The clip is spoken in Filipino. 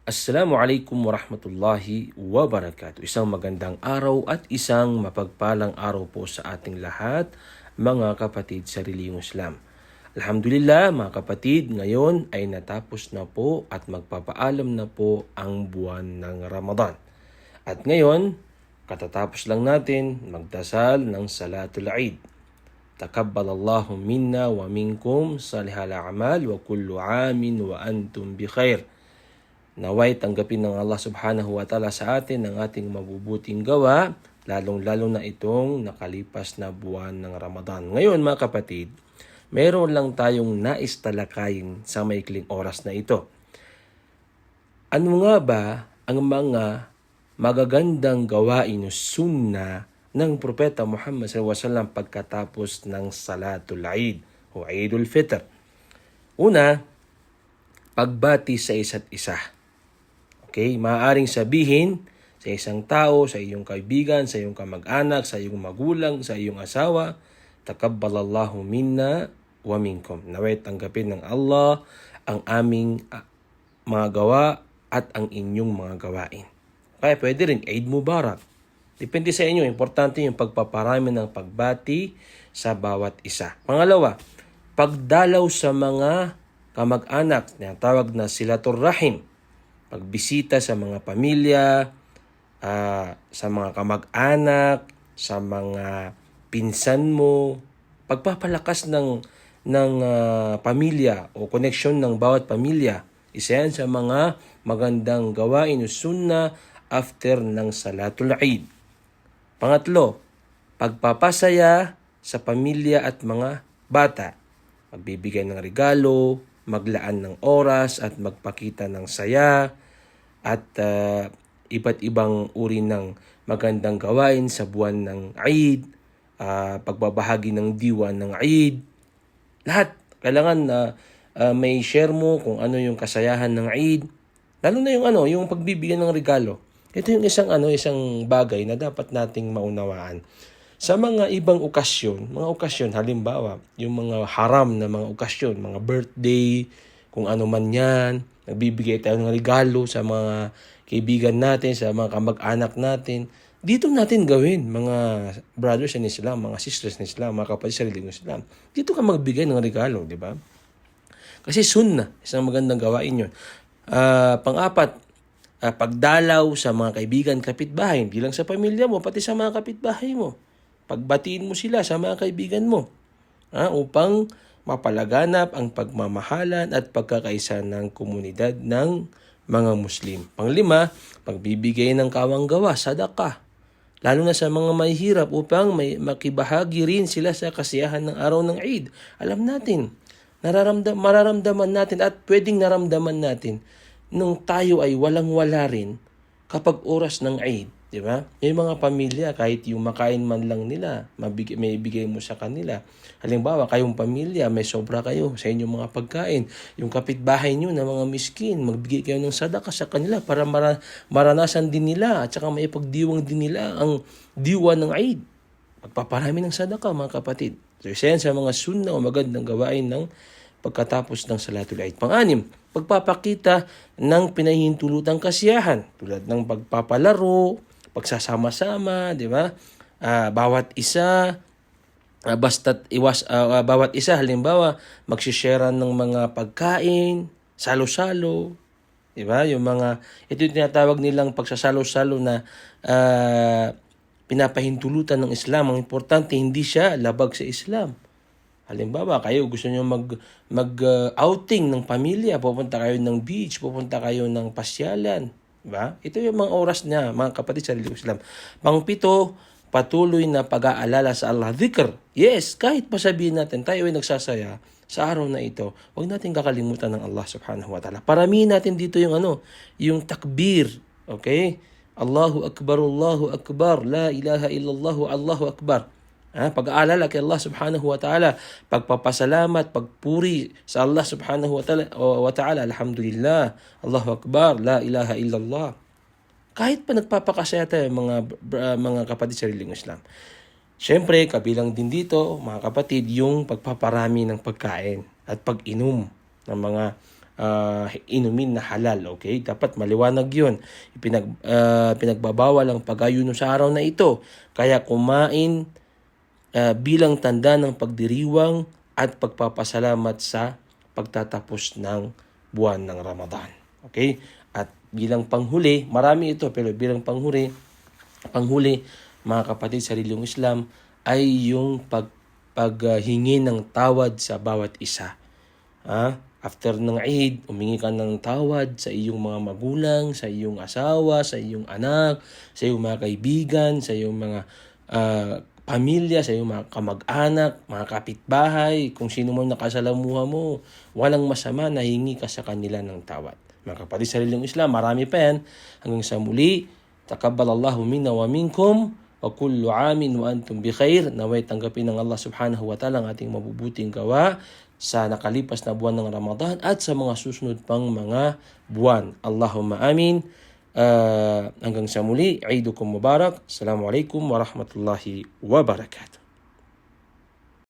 Assalamualaikum warahmatullahi wabarakatuh. Isang magandang araw at isang mapagpalang araw po sa ating lahat, mga kapatid sa reliyong Islam. Alhamdulillah mga kapatid, ngayon ay natapos na po at magpapaalam na po ang buwan ng Ramadan. At ngayon, katatapos lang natin magdasal ng Salatul Eid. Takabbalallahu minna wa minkum salihal a'mal wa kullu amin wa antum bi khair. Naway tanggapin ng Allah subhanahu wa ta'ala sa atin ang ating mabubuting gawa, lalong-lalo na itong nakalipas na buwan ng Ramadan. Ngayon mga kapatid, mayroon lang tayong nais talakayin sa maikling oras na ito. Ano nga ba ang mga magagandang gawain o sunna ng Propeta Muhammad SAW pagkatapos ng Salatul Eid o Eidul Fitr? Una, pagbati sa isa't isa. Okay, maaaring sabihin sa isang tao, sa iyong kaibigan, sa iyong kamag-anak, sa iyong magulang, sa iyong asawa, takabbalallahu minna wa minkum. Naway tanggapin ng Allah ang aming mga gawa at ang inyong mga gawain. Kaya pwede rin Eid Mubarak. Depende sa inyo. Importante yung pagpaparami ng pagbati sa bawat isa. Pangalawa, pagdalaw sa mga kamag-anak na tawag na Silatur Rahim. Pagbisita sa mga pamilya, sa mga kamag-anak, sa mga pinsan mo, pagpapalakas ng pamilya o koneksyon ng bawat pamilya. Isa yan sa mga magandang gawain o sunna after ng Salatul Eid. Pangatlo, pagpapasaya sa pamilya at mga bata. Magbibigay ng regalo, maglaan ng oras at magpakita ng saya at iba't ibang uri ng magandang gawain sa buwan ng Eid, pagbabahagi ng diwa ng Eid. Lahat kailangan na may share mo kung ano yung kasayahan ng Eid. Lalo na yung pagbibigyan ng regalo. Ito yung isang bagay na dapat nating maunawaan. Sa mga ibang okasyon, halimbawa, yung mga haram na mga okasyon, mga birthday, kung ano man yan, nagbibigay tayo ng regalo sa mga kaibigan natin, sa mga kamag-anak natin, dito natin gawin, mga brothers in Islam, mga sisters in Islam, mga kapatid sa reliyong Islam. Dito ka magbigay ng regalo, di ba? Kasi sunnah, isang magandang gawain yun. Pang-apat, pagdalaw sa mga kaibigan, kapitbahay, hindi lang sa pamilya mo, pati sa mga kapitbahay mo. Pagbatiin mo sila sa mga kaibigan mo upang mapalaganap ang pagmamahalan at pagkakaisa ng komunidad ng mga Muslim. Panglima, pagbibigay ng kawang-gawa, sadaqah. Lalo na sa mga mahihirap upang makibahagi rin sila sa kasiyahan ng araw ng Eid. Alam natin, mararamdaman natin at pwedeng naramdaman natin nung tayo ay walang-wala rin kapag oras ng Eid. Diba? May mga pamilya, kahit yung makain man lang nila, may ibigay mo sa kanila. Halimbawa, kayong pamilya, may sobra kayo sa inyong mga pagkain. Yung kapitbahay nyo na mga miskin, magbigay kayo ng sadaka sa kanila para maranasan din nila at saka maipagdiwang din nila ang diwa ng Eid. Pagpaparami ng sadaka, mga kapatid. So, isa yan sa mga sunna o magandang gawain ng pagkatapos ng Salatul Eid. Pang-anim, pagpapakita ng pinahihintulutang kasiyahan tulad ng pagpapalaro, pagsasama-sama, di ba? Bawat isa halimbawa magsishare ng mga pagkain, salo-salo, di ba? Ito yung tinatawag nilang pagsasalo-salo na pinapahintulutan ng Islam. Ang importante, hindi siya labag sa Islam. Halimbawa, kayo gusto niyo mag-outing ng pamilya, pupunta kayo ng beach, pupunta kayo ng pasyalan. Diba? Ito yung mga oras niya, mga kapatid sa reliyong Islam. Pang-pito, patuloy na pag-aalala sa Allah. Dhikr. Yes, kahit pasabihin natin, tayo ay nagsasaya sa araw na ito, huwag natin kakalimutan ng Allah subhanahu wa ta'ala. Paramihin natin dito yung takbir. Okay? Allahu Akbar, la ilaha illallah, Allahu Akbar. Pag-aalala kay Allah subhanahu wa ta'ala, pagpapasalamat, pagpuri sa Allah subhanahu wa ta'ala, alhamdulillah, Allahu Akbar, la ilaha illallah. Kahit pa nagpapakasaya tayo mga kapatid sa reliyong Islam. Siyempre, kabilang din dito, mga kapatid, yung pagpaparami ng pagkain at pag-inom ng mga inumin na halal. Okay? Dapat maliwanag yun. Pinagbabawal ang pag-ayuno sa araw na ito. Kaya kumain bilang tanda ng pagdiriwang at pagpapasalamat sa pagtatapos ng buwan ng Ramadan. Okay? At bilang panghuli, marami ito, pero bilang panghuli, mga kapatid sa reliyong Islam, ay yung paghingi ng tawad sa bawat isa. After ng Eid, humingi ka ng tawad sa iyong mga magulang, sa iyong asawa, sa iyong anak, sa iyong mga kaibigan, sa iyong mga pamilya, sa iyong mga kamag-anak, mga kapitbahay, kung sino man nakasalamuha mo. Walang masama na hingi ka sa kanila ng tawad. Mga kapatid sa reliyong Islam, marami pa yan. Hanggang sa muli, takabbalallahu minna wa minkum, wa kullu amin wa antum bi khair. Naway tanggapin ng Allah subhanahu wa ta'ala ang ating mabubuting gawa sa nakalipas na buwan ng Ramadan at sa mga susunod pang mga buwan. Allahumma amin. Hanggang sa muli, Eidukum Mubarak. Assalamualaikum warahmatullahi wabarakatuh.